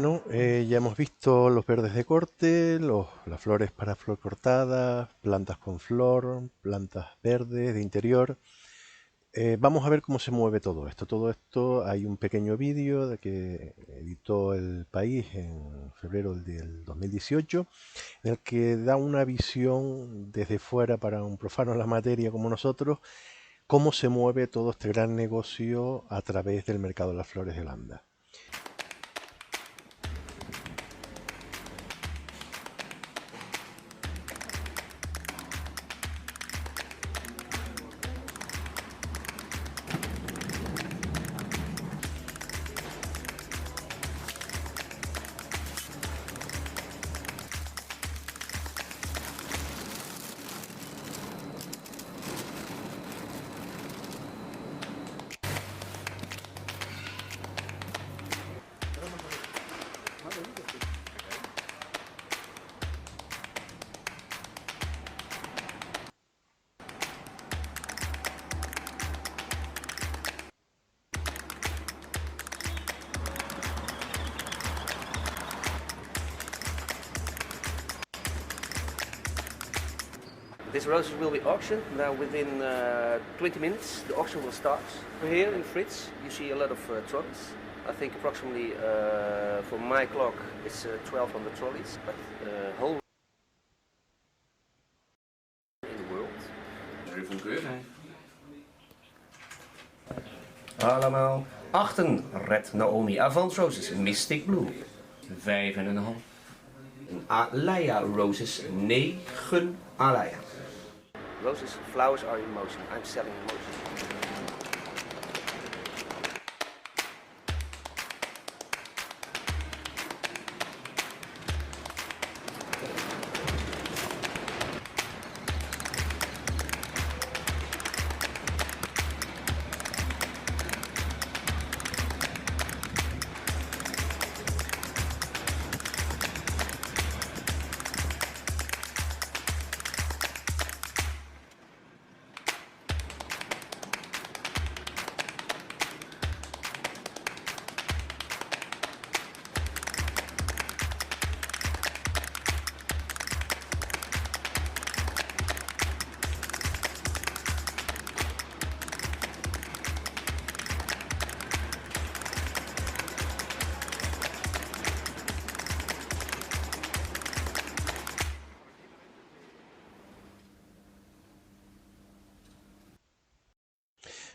Bueno, ya hemos visto los verdes de corte, las flores para flor cortada, plantas con flor, plantas verdes de interior. Vamos a ver cómo se mueve todo esto. Todo esto hay un pequeño vídeo de que editó El País en febrero del 2018, en el que da una visión desde fuera para un profano en la materia como nosotros, cómo se mueve todo este gran negocio a través del mercado de las flores de Holanda. These roses will be auctioned now within 20 minutes. The auction will start. Here in Fritz, you see a lot of trolleys. I think approximately for my clock it's 1200 trolleys, but whole in the world. Driven good. Allemaal 8 Red Naomi Avance Roses Mystic Blue. 5,5. Alaya Roses 9 Alaya. Roses, flowers are in motion. I'm selling in motion.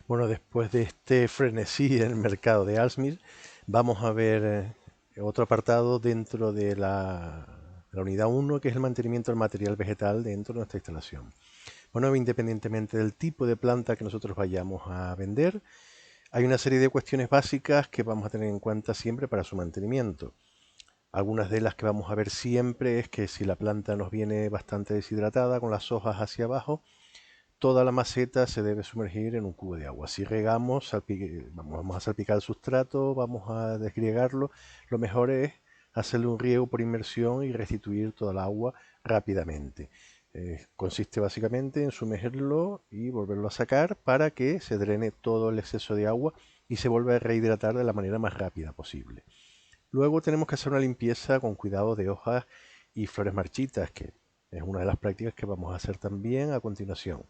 Bueno, después de este frenesí en el mercado de Aalsmeer, vamos a ver otro apartado dentro de la unidad 1, que es el mantenimiento del material vegetal dentro de nuestra instalación. Bueno, independientemente del tipo de planta que nosotros vayamos a vender, hay una serie de cuestiones básicas que vamos a tener en cuenta siempre para su mantenimiento. Algunas de las que vamos a ver siempre es que si la planta nos viene bastante deshidratada, con las hojas hacia abajo, toda la maceta se debe sumergir en un cubo de agua. Si regamos, vamos a salpicar el sustrato, vamos a desgriegarlo. Lo mejor es hacerle un riego por inmersión y restituir toda el agua rápidamente. Consiste básicamente en sumergirlo y volverlo a sacar para que se drene todo el exceso de agua y se vuelva a rehidratar de la manera más rápida posible. Luego tenemos que hacer una limpieza con cuidado de hojas y flores marchitas, que es una de las prácticas que vamos a hacer también a continuación.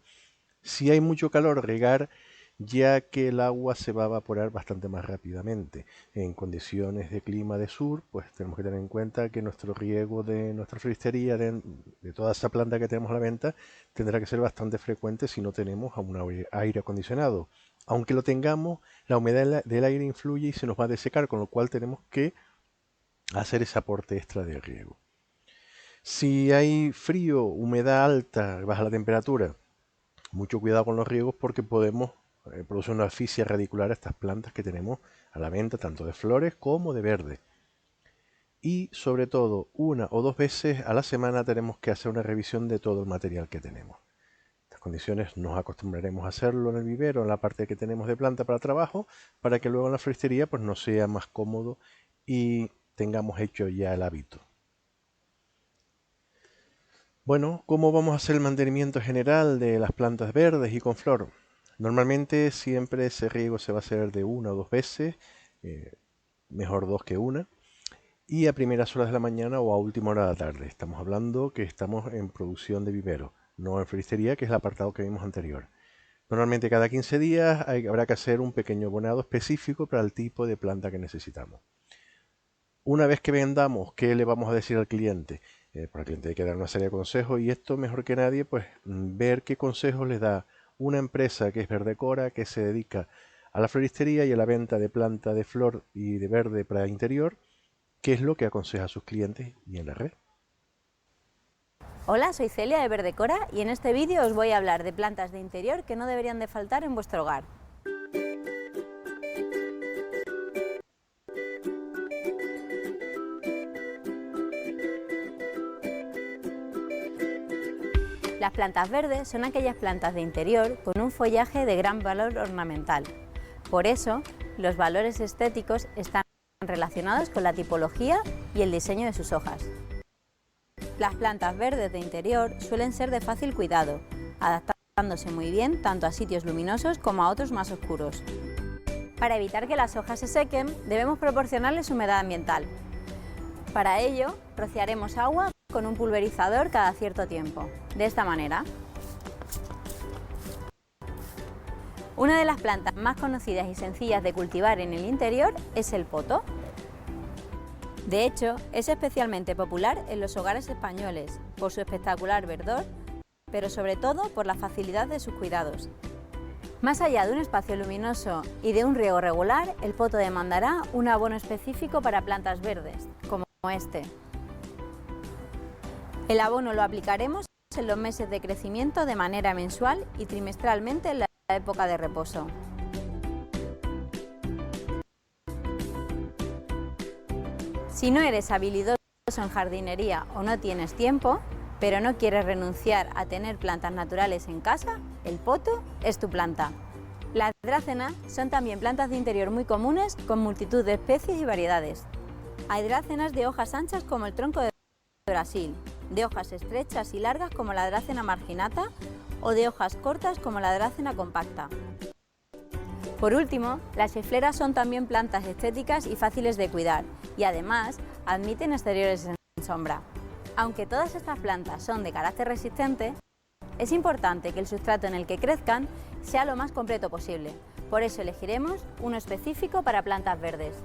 Si hay mucho calor, regar, ya que el agua se va a evaporar bastante más rápidamente. En condiciones de clima de sur, pues tenemos que tener en cuenta que nuestro riego de nuestra floristería, de toda esa planta que tenemos a la venta, tendrá que ser bastante frecuente si no tenemos un aire acondicionado. Aunque lo tengamos, la humedad del aire influye y se nos va a desecar, con lo cual tenemos que hacer ese aporte extra de riego. Si hay frío, humedad alta, baja la temperatura, mucho cuidado con los riegos porque podemos producir una asfixia radicular a estas plantas que tenemos a la venta, tanto de flores como de verde. Y sobre todo, 1 o 2 veces a la semana tenemos que hacer una revisión de todo el material que tenemos. En estas condiciones nos acostumbraremos a hacerlo en el vivero, en la parte que tenemos de planta para trabajo, para que luego en la floristería pues nos sea más cómodo y tengamos hecho ya el hábito. Bueno, ¿cómo vamos a hacer el mantenimiento general de las plantas verdes y con flor? Normalmente siempre ese riego se va a hacer de 1 o 2 veces, mejor 2 que 1. y a primeras horas de la mañana o a última hora de la tarde. Estamos hablando que estamos en producción de vivero, no en floristería, que es el apartado que vimos anterior. Normalmente cada 15 días habrá que hacer un pequeño abonado específico para el tipo de planta que necesitamos. Una vez que vendamos, ¿qué le vamos a decir al cliente? Para el cliente hay que dar una serie de consejos y esto mejor que nadie, pues ver qué consejos les da una empresa que es Verdecora, que se dedica a la floristería y a la venta de planta de flor y de verde para interior, qué es lo que aconseja a sus clientes y en la red. Hola, soy Celia de Verdecora y en este vídeo os voy a hablar de plantas de interior que no deberían de faltar en vuestro hogar. Las plantas verdes son aquellas plantas de interior con un follaje de gran valor ornamental. Por eso, los valores estéticos están relacionados con la tipología y el diseño de sus hojas. Las plantas verdes de interior suelen ser de fácil cuidado, adaptándose muy bien tanto a sitios luminosos como a otros más oscuros. Para evitar que las hojas se sequen, debemos proporcionarles humedad ambiental. Para ello, rociaremos agua con un pulverizador cada cierto tiempo, de esta manera. Una de las plantas más conocidas y sencillas de cultivar en el interior es el poto. De hecho, es especialmente popular en los hogares españoles por su espectacular verdor, pero sobre todo por la facilidad de sus cuidados. Más allá de un espacio luminoso y de un riego regular, el poto demandará un abono específico para plantas verdes, como este. El abono lo aplicaremos en los meses de crecimiento de manera mensual y trimestralmente en la época de reposo. Si no eres habilidoso en jardinería o no tienes tiempo, pero no quieres renunciar a tener plantas naturales en casa, el poto es tu planta. Las drácenas son también plantas de interior muy comunes con multitud de especies y variedades. Hay drácenas de hojas anchas como el tronco de Brasil, de hojas estrechas y largas como la drácena marginata o de hojas cortas como la drácena compacta. Por último, las esfleras son también plantas estéticas y fáciles de cuidar y además admiten exteriores en sombra. Aunque todas estas plantas son de carácter resistente, es importante que el sustrato en el que crezcan sea lo más completo posible. Por eso elegiremos uno específico para plantas verdes.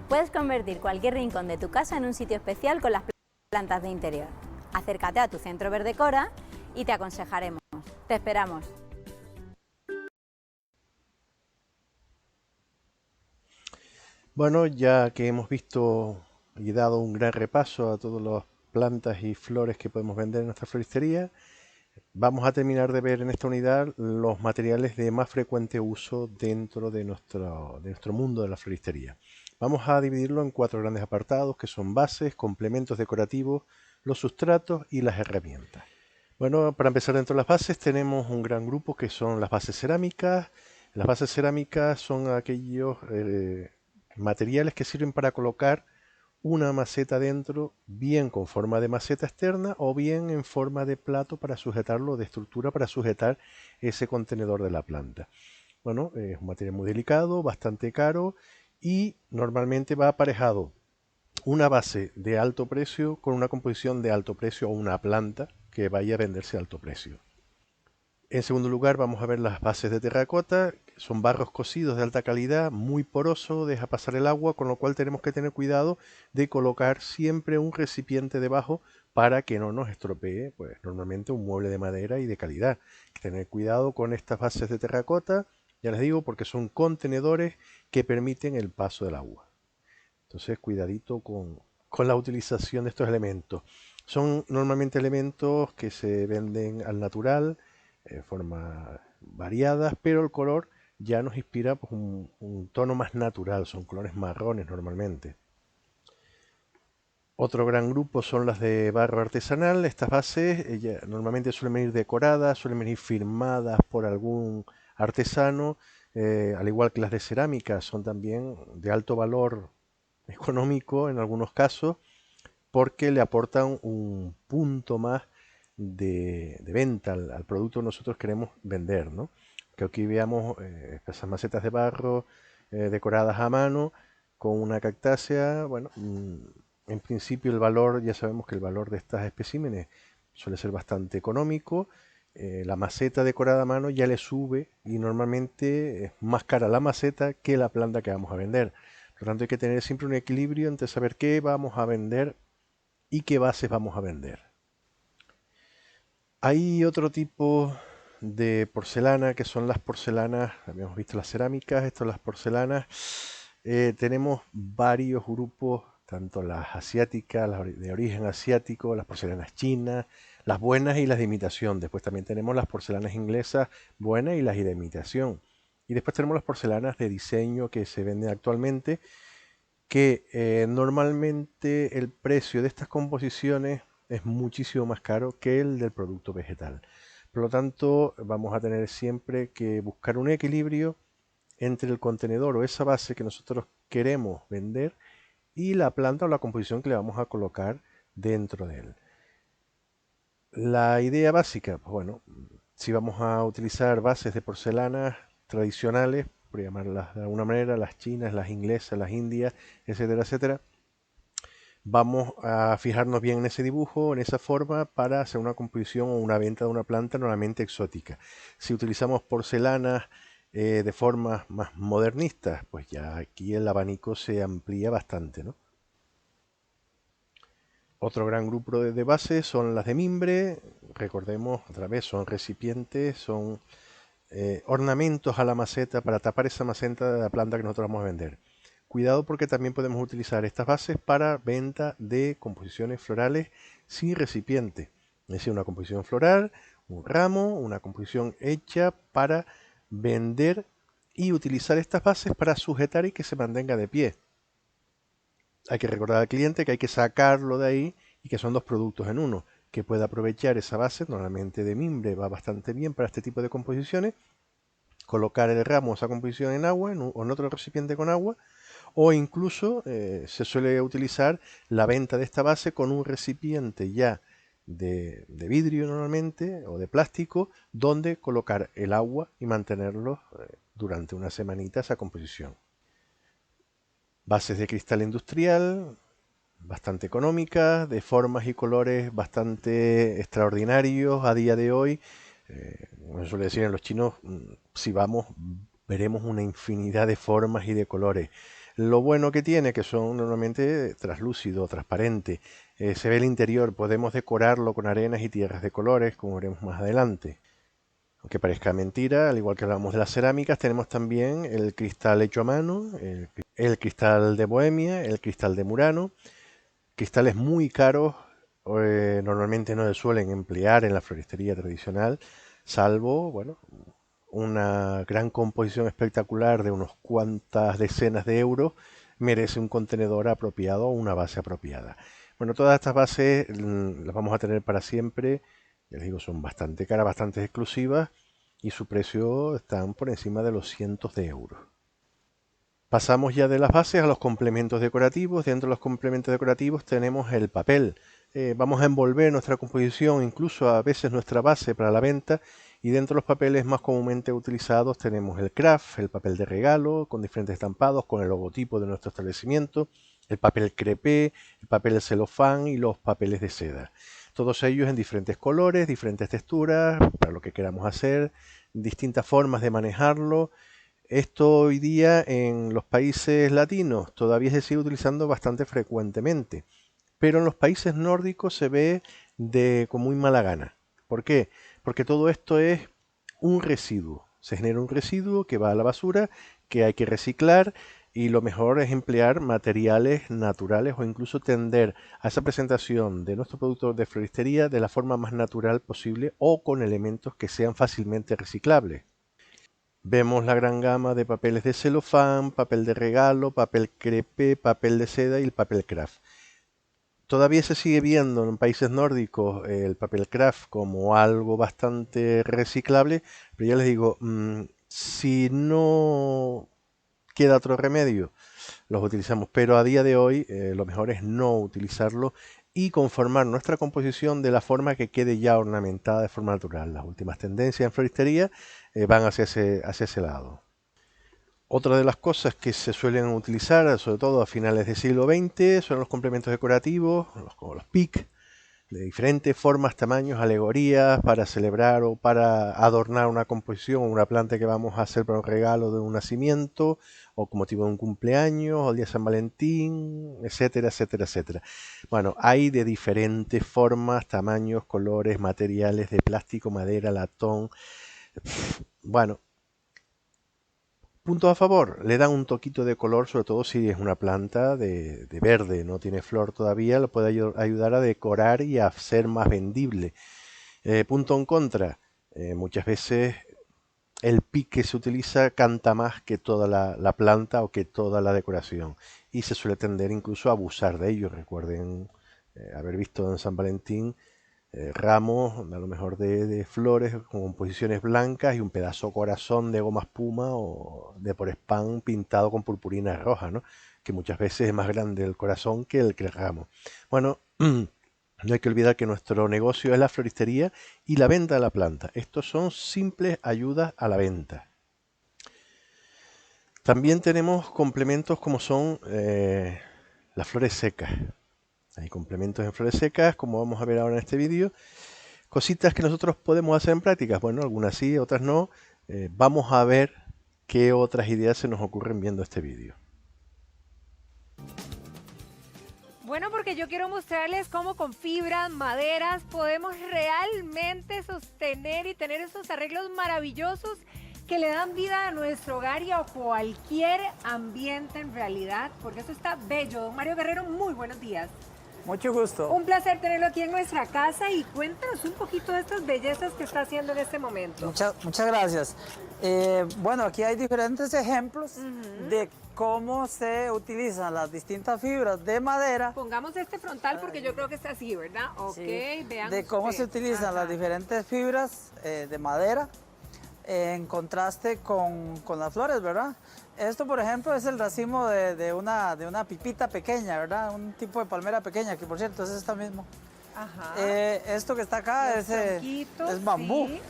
Puedes convertir cualquier rincón de tu casa en un sitio especial con las plantas de interior. Acércate a tu centro Verdecora y te aconsejaremos. ¡Te esperamos! Bueno, ya que hemos visto y dado un gran repaso a todas las plantas y flores que podemos vender en nuestra floristería, vamos a terminar de ver en esta unidad los materiales de más frecuente uso dentro de nuestro mundo de la floristería. Vamos a dividirlo en 4 grandes apartados que son bases, complementos decorativos, los sustratos y las herramientas. Bueno, para empezar dentro de las bases tenemos un gran grupo que son las bases cerámicas. Las bases cerámicas son aquellos materiales que sirven para colocar una maceta dentro, bien con forma de maceta externa o bien en forma de plato para sujetarlo, de estructura para sujetar ese contenedor de la planta. Bueno, es un material muy delicado, bastante caro y normalmente va aparejado una base de alto precio con una composición de alto precio o una planta que vaya a venderse a alto precio. En segundo lugar vamos a ver las bases de terracota, son barros cocidos de alta calidad, muy poroso, deja pasar el agua, con lo cual tenemos que tener cuidado de colocar siempre un recipiente debajo para que no nos estropee, pues normalmente un mueble de madera y de calidad. Hay que tener cuidado con estas bases de terracota, ya les digo, porque son contenedores que permiten el paso del agua. Entonces cuidadito con la utilización de estos elementos. Son normalmente elementos que se venden al natural, formas variadas, pero el color ya nos inspira pues, un tono más natural, son colores marrones normalmente. Otro gran grupo son las de barro artesanal. Estas bases normalmente suelen venir decoradas, suelen venir firmadas por algún artesano, al igual que las de cerámica, son también de alto valor económico en algunos casos, porque le aportan un punto más de venta al producto que nosotros queremos vender, ¿no? Que aquí veamos esas macetas de barro decoradas a mano, con una cactácea, bueno, en principio el valor, ya sabemos que el valor de estas especímenes suele ser bastante económico. La maceta decorada a mano ya le sube y normalmente es más cara la maceta que la planta que vamos a vender. Por lo tanto hay que tener siempre un equilibrio entre saber qué vamos a vender y qué bases vamos a vender. Hay otro tipo de porcelana que son las porcelanas, habíamos visto las cerámicas, esto las porcelanas. Tenemos varios grupos, tanto las asiáticas, las de origen asiático, las porcelanas chinas, las buenas y las de imitación. Después también tenemos las porcelanas inglesas buenas y las de imitación. Y después tenemos las porcelanas de diseño que se venden actualmente, que normalmente el precio de estas composiciones es muchísimo más caro que el del producto vegetal. Por lo tanto, vamos a tener siempre que buscar un equilibrio entre el contenedor o esa base que nosotros queremos vender y la planta o la composición que le vamos a colocar dentro de él. La idea básica, pues bueno, si vamos a utilizar bases de porcelana tradicionales, por llamarlas de alguna manera, las chinas, las inglesas, las indias, etcétera, etcétera, vamos a fijarnos bien en ese dibujo, en esa forma, para hacer una composición o una venta de una planta normalmente exótica. Si utilizamos porcelanas de formas más modernistas, pues ya aquí el abanico se amplía bastante, ¿no? Otro gran grupo de bases son las de mimbre. Recordemos, otra vez, son recipientes, son ornamentos a la maceta para tapar esa maceta de la planta que nosotros vamos a vender. Cuidado porque también podemos utilizar estas bases para venta de composiciones florales sin recipiente. Es decir, una composición floral, un ramo, una composición hecha para vender y utilizar estas bases para sujetar y que se mantenga de pie. Hay que recordar al cliente que hay que sacarlo de ahí y que son dos productos en uno, que pueda aprovechar esa base, normalmente de mimbre va bastante bien para este tipo de composiciones, colocar el ramo, esa composición en agua, o en otro recipiente con agua, o incluso se suele utilizar la venta de esta base con un recipiente ya de vidrio normalmente o de plástico donde colocar el agua y mantenerlo durante una semanita esa composición. Bases de cristal industrial, bastante económicas, de formas y colores bastante extraordinarios a día de hoy. Como se suele decir en los chinos, si vamos veremos una infinidad de formas y de colores. Lo bueno que tiene que son normalmente translúcido, transparente. Se ve el interior, podemos decorarlo con arenas y tierras de colores, como veremos más adelante. Aunque parezca mentira, al igual que hablamos de las cerámicas, tenemos también el cristal hecho a mano, el cristal de Bohemia, el cristal de Murano. Cristales muy caros, normalmente no se suelen emplear en la floristería tradicional, salvo, bueno, una gran composición espectacular de unos cuantas decenas de euros merece un contenedor apropiado o una base apropiada. Bueno, todas estas bases las vamos a tener para siempre. Ya les digo, son bastante caras, bastante exclusivas y su precio están por encima de los cientos de euros. Pasamos ya de las bases a los complementos decorativos. Dentro de los complementos decorativos tenemos el papel. Vamos a envolver nuestra composición, incluso a veces nuestra base para la venta. Y dentro de los papeles más comúnmente utilizados tenemos el craft, el papel de regalo, con diferentes estampados, con el logotipo de nuestro establecimiento, el papel crepé, el papel celofán y los papeles de seda. Todos ellos en diferentes colores, diferentes texturas, para lo que queramos hacer, distintas formas de manejarlo. Esto hoy día en los países latinos todavía se sigue utilizando bastante frecuentemente, pero en los países nórdicos se ve con muy mala gana. ¿Por qué? Porque todo esto es un residuo. Se genera un residuo que va a la basura, que hay que reciclar, y lo mejor es emplear materiales naturales o incluso tender a esa presentación de nuestro producto de floristería de la forma más natural posible o con elementos que sean fácilmente reciclables. Vemos la gran gama de papeles de celofán, papel de regalo, papel crepé, papel de seda y el papel craft. Todavía se sigue viendo en países nórdicos el papel craft como algo bastante reciclable, pero ya les digo, si no queda otro remedio, los utilizamos, pero a día de hoy lo mejor es no utilizarlo y conformar nuestra composición de la forma que quede ya ornamentada de forma natural. Las últimas tendencias en floristería van hacia ese lado. Otra de las cosas que se suelen utilizar, sobre todo a finales del siglo XX, son los complementos decorativos, como los pic, de diferentes formas, tamaños, alegorías, para celebrar o para adornar una composición o una planta que vamos a hacer para un regalo de un nacimiento, o con motivo de un cumpleaños, o el día de San Valentín, etcétera, etcétera, etcétera. Bueno, hay de diferentes formas, tamaños, colores, materiales, de plástico, madera, latón. Bueno, puntos a favor, le dan un toquito de color, sobre todo si es una planta de verde, no tiene flor todavía, lo puede ayudar a decorar y a ser más vendible. Punto en contra, muchas veces el pic que se utiliza canta más que toda la planta o que toda la decoración, y se suele tender incluso a abusar de ello. Recuerden haber visto en San Valentín ramos a lo mejor de flores con composiciones blancas y un pedazo corazón de goma espuma o de por spam pintado con purpurina roja, ¿no? Que muchas veces es más grande el corazón que el ramo. Bueno, no hay que olvidar que nuestro negocio es la floristería y la venta de la planta. Estos son simples ayudas a la venta. También tenemos complementos como son las flores secas. Hay complementos en flores secas, como vamos a ver ahora en este vídeo. Cositas que nosotros podemos hacer en prácticas. Bueno, algunas sí, otras no. Vamos a ver qué otras ideas se nos ocurren viendo este vídeo. Bueno, porque yo quiero mostrarles cómo con fibras, maderas, podemos realmente sostener y tener esos arreglos maravillosos que le dan vida a nuestro hogar y a cualquier ambiente en realidad, porque eso está bello. Don Mario Guerrero, muy buenos días. Mucho gusto. Un placer tenerlo aquí en nuestra casa y cuéntanos un poquito de estas bellezas que está haciendo en este momento. Muchas gracias. Bueno, aquí hay diferentes ejemplos de cómo se utilizan las distintas fibras de madera. Pongamos este frontal porque yo creo que está así, ¿verdad? Ok, Sí, vean de cómo se utilizan las diferentes fibras de madera en contraste con las flores, ¿verdad? Esto, por ejemplo, es el racimo de una pipita pequeña, ¿verdad? Un tipo de palmera pequeña, que por cierto es esta mismo. Ajá. Esto que está acá Los tronquitos, es bambú. sí.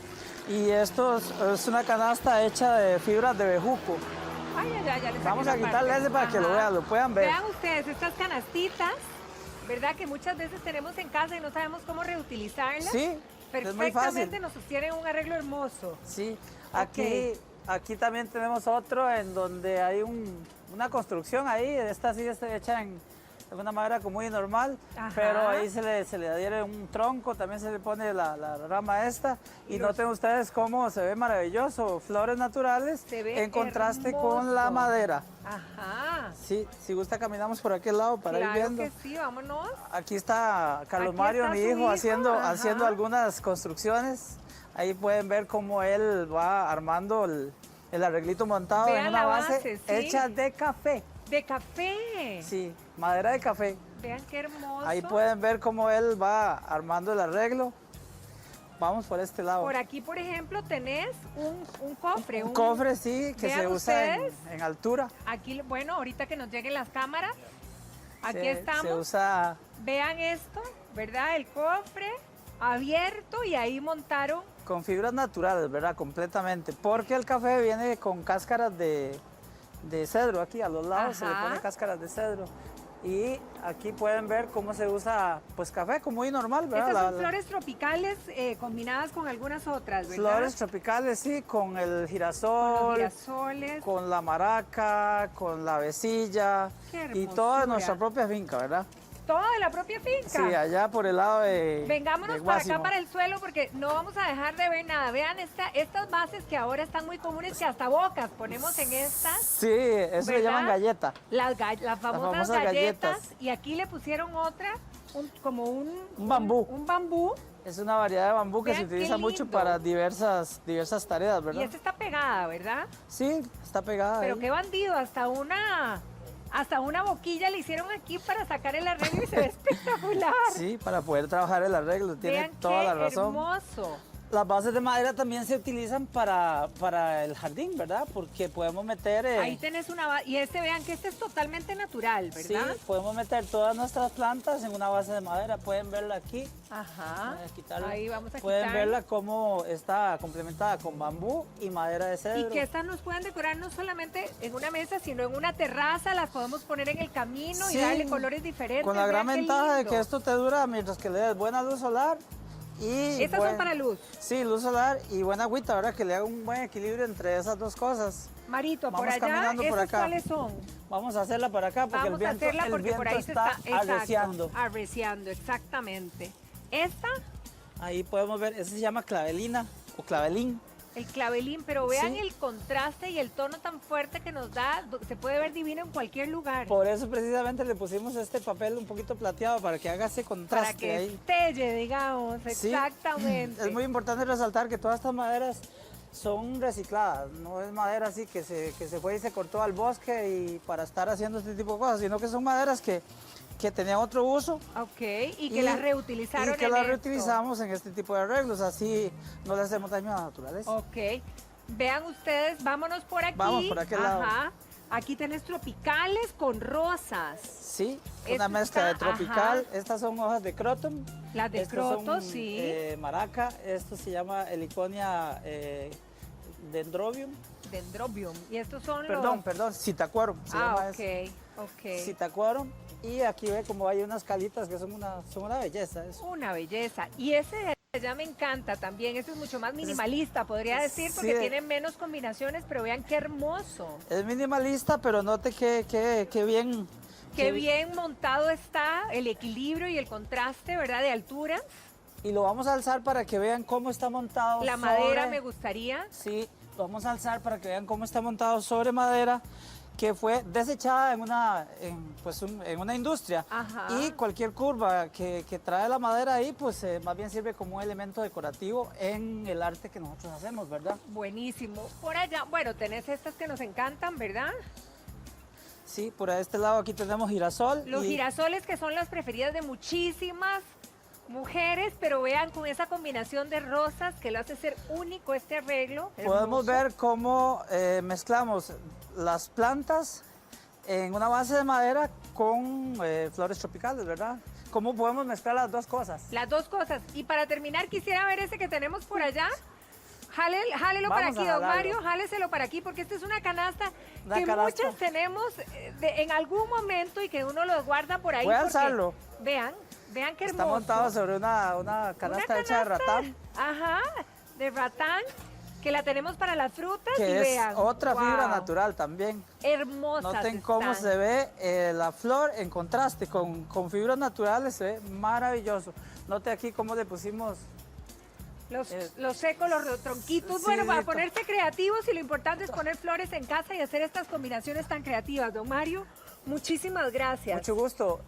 Y esto es una canasta hecha de fibras de bejuco. Ay, ya le saqué Vamos a una quitarle parte. ese para que lo vean, lo puedan ver. Vean ustedes estas canastitas, ¿verdad? Que muchas veces tenemos en casa y no sabemos cómo reutilizarlas. Sí, es muy Perfectamente fácil. nos sostienen un arreglo hermoso. Sí, aquí también tenemos otro en donde hay una construcción ahí. Esta sí está hecha en una madera muy normal, Ajá. pero ahí se le adhiere un tronco, también se le pone la rama esta. Y noten ustedes cómo se ve maravilloso, flores naturales Se ve en contraste hermoso. con la madera. Ajá. Sí, si gusta caminamos por aquel lado para ir Claro viendo. que sí, vámonos. Aquí está Carlos Aquí Mario, está mi su hijo, hijo, haciendo ajá. algunas construcciones. Ahí pueden ver cómo él va armando el arreglito montado Vean en una la base, base, ¿sí? hecha de café. De café. Sí, madera de café. Vean qué hermoso. Ahí pueden ver cómo él va armando el arreglo. Vamos por este lado. Por aquí, por ejemplo, tenés un cofre. Un cofre, sí, que Vean se usa ustedes. en altura. Aquí, bueno, ahorita que nos lleguen las cámaras, aquí Se estamos. usa Vean esto, ¿verdad? El cofre abierto y ahí montaron. con fibras naturales, ¿verdad? Completamente. Porque el café viene con cáscaras de cedro. Aquí a los lados se le Ajá. pone cáscaras de cedro. Y aquí pueden ver cómo se usa pues café como muy normal, ¿verdad? Estas son flores tropicales combinadas con algunas otras, ¿verdad? Flores tropicales, sí, con el Con girasol, los girasoles. con la maraca, con la vecilla Qué y toda hermosura. nuestra propia finca, ¿verdad? Todo de la propia finca. Sí, allá por el lado de Vengámonos de para acá, Guásimo. para el suelo, porque no vamos a dejar de ver nada. Vean estas bases que ahora están muy comunes, que hasta bocas ponemos en estas. Sí, eso le ¿verdad? llaman galleta. Las famosas famosas galletas. galletas. Y aquí le pusieron otra, como un bambú. Un bambú. Es una variedad de bambú que Vean se qué utiliza mucho lindo. para diversas tareas, Y ¿verdad? esta está pegada, ¿verdad? Sí, está pegada Pero ahí. qué bandido, hasta una boquilla le hicieron aquí para sacar el arreglo y se ve espectacular. Sí, para poder trabajar el arreglo, tiene Vean toda qué la razón. hermoso. Las bases de madera también se utilizan para el jardín, ¿verdad? Porque podemos meter... Ahí tenés una base, y vean que este es totalmente natural, sí, ¿verdad? podemos meter todas nuestras plantas en una base de madera. Pueden verla aquí. Ajá. Voy a quitarla. Ahí vamos a Pueden quitar. verla cómo está complementada con bambú y madera de cedro. Y que estas nos pueden decorar no solamente en una mesa, sino en una terraza, las podemos poner en el camino Sí, y darle colores diferentes. con la gran Vean qué ventaja de lindo. que esto te dura mientras que le des buena luz solar. Y Estas son para luz. Sí, luz solar y buena agüita, ¿verdad? Que le haga un buen equilibrio entre esas dos cosas. Marito, por Vamos allá, caminando por ¿esas acá. cuáles son? Vamos a hacerla por acá porque Vamos a hacerla el porque viento por ahí se está está arreciando. exacto, arreciando, exactamente. Esta, Ahí podemos ver, ese se llama clavelina o clavelín. el clavelín, pero vean Sí. el contraste y el tono tan fuerte que nos da, se puede ver divino en cualquier lugar. Por eso precisamente le pusimos este papel un poquito plateado para que haga ese contraste Para que ahí. estelle, digamos, Sí. exactamente. Es muy importante resaltar que todas estas maderas son recicladas, no es madera así que se fue y se cortó al bosque y para estar haciendo este tipo de cosas, sino que son maderas que tenían otro uso. Ok, y que las reutilizaron Y que en las esto. reutilizamos en este tipo de arreglos, así no le hacemos daño a la naturaleza. Ok, vean ustedes, vámonos por aquí. Vamos por aquel lado. Ajá. Aquí tenés tropicales con rosas. Sí, Esto una mezcla de está- tropical. ajá. Estas son hojas de croton. Las de Estos son, croto, sí. Maraca. Esto se llama Heliconia dendrobium. Dendrobium. Y estos son Perdón, los... Sitaquorum. Se llama ok, eso. ok. Sitaquorum. Y aquí ve como hay unas calitas que son una belleza. Eso. Una belleza. Y ese de allá me encanta también. Ese es mucho más minimalista, podría decir, porque sí. tiene menos combinaciones, pero vean qué hermoso. Es minimalista, pero note que bien. Qué bien montado está el equilibrio y el contraste, ¿verdad? De altura. Y lo vamos a alzar para que vean cómo está montado. La madera me gustaría. Sí, lo vamos a alzar para que vean cómo está montado sobre madera que fue desechada en una industria. Ajá. Y cualquier curva que trae la madera ahí, pues más bien sirve como un elemento decorativo en el arte que nosotros hacemos, ¿verdad? Buenísimo. Por allá, bueno, tenés estas que nos encantan, ¿verdad? Sí, por este lado aquí tenemos girasol. Los girasoles que son las preferidas de muchísimas mujeres, pero vean con esa combinación de rosas que lo hace ser único este arreglo. Podemos hermoso. ver cómo mezclamos las plantas en una base de madera con flores tropicales, ¿verdad? ¿Cómo podemos mezclar las dos cosas? Las dos cosas. Y para terminar, quisiera ver ese que tenemos por allá. Jálelo para Vamos a aquí, don jalarlo. Mario, jáleselo para aquí, porque esta es una canasta Una que canasta. muchas tenemos en algún momento y que uno los guarda por ahí. Voy a porque, alzarlo. Vean qué hermoso. Está montado sobre una canasta hecha de ratán, Ajá, de ratán, que la tenemos para las frutas y que es vean. otra fibra wow, natural también. Hermosas Noten cómo están. se ve la flor en contraste con fibras naturales, se ve maravilloso. Note aquí cómo le pusimos. Los secos, los tronquitos, Sí, bueno, para listo. ponerse creativos y lo importante es poner flores en casa y hacer estas combinaciones tan creativas. Don Mario, muchísimas gracias. Mucho gusto.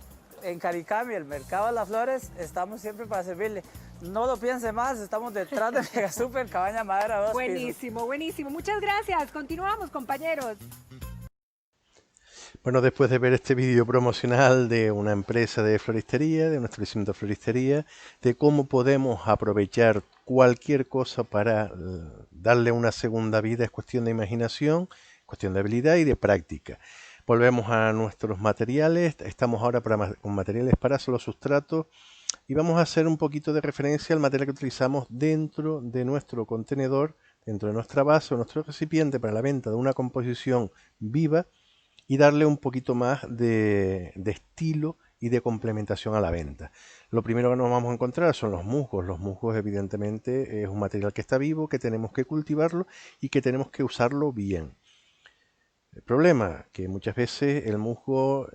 En Caricami, el mercado de las flores, estamos siempre para servirle. No lo piense más, estamos detrás de Mega Super Cabaña Madera 2 pisos. Buenísimo, buenísimo. Muchas gracias. Continuamos, compañeros. Bueno, después de ver este vídeo promocional de una empresa de floristería, de un establecimiento de floristería, de cómo podemos aprovechar cualquier cosa para darle una segunda vida, es cuestión de imaginación, cuestión de habilidad y de práctica. Volvemos a nuestros materiales, estamos ahora con materiales para solo sustratos y vamos a hacer un poquito de referencia al material que utilizamos dentro de nuestro contenedor, dentro de nuestra base o nuestro recipiente para la venta de una composición viva y darle un poquito más de estilo y de complementación a la venta. Lo primero que nos vamos a encontrar son los musgos. Los musgos evidentemente es un material que está vivo, que tenemos que cultivarlo y que tenemos que usarlo bien. El problema que muchas veces el musgo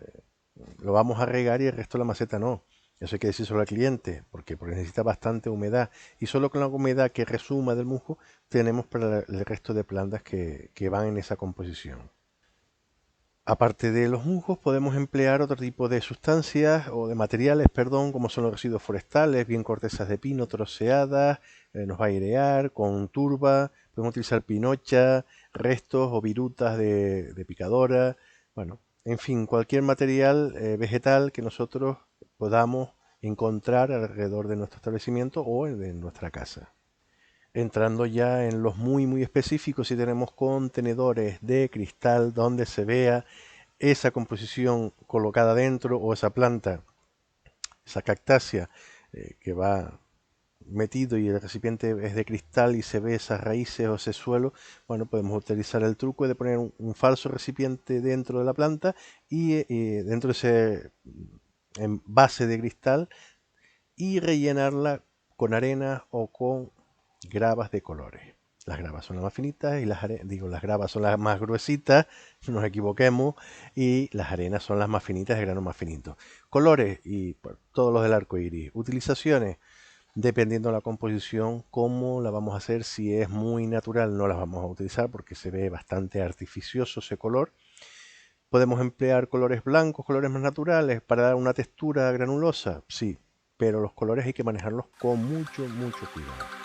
lo vamos a regar y el resto de la maceta no. Eso hay que decírselo al cliente, porque necesita bastante humedad. Y solo con la humedad que resuma del musgo tenemos para el resto de plantas que van en esa composición. Aparte de los musgos podemos emplear otro tipo de sustancias o de materiales, perdón, como son los residuos forestales, bien cortezas de pino troceadas, nos va a airear, con turba, podemos utilizar pinocha, restos o virutas de picadora, bueno, en fin, cualquier material vegetal que nosotros podamos encontrar alrededor de nuestro establecimiento o de nuestra casa. Entrando ya en los muy específicos, si tenemos contenedores de cristal donde se vea esa composición colocada dentro o esa planta, esa cactácea que va metido y el recipiente es de cristal y se ve esas raíces o ese suelo, bueno, podemos utilizar el truco de poner un falso recipiente dentro de la planta y dentro de ese envase de cristal y rellenarla con arena o con gravas de colores. Las gravas son las más finitas y las gravas son las más gruesitas, no nos equivoquemos, y las arenas son las más finitas, de grano más finito. Colores y pues, todos los del arco iris. Utilizaciones, dependiendo de la composición, cómo la vamos a hacer. Si es muy natural no las vamos a utilizar porque se ve bastante artificioso ese color. Podemos emplear colores blancos, colores más naturales para dar una textura granulosa, sí, pero los colores hay que manejarlos con mucho cuidado.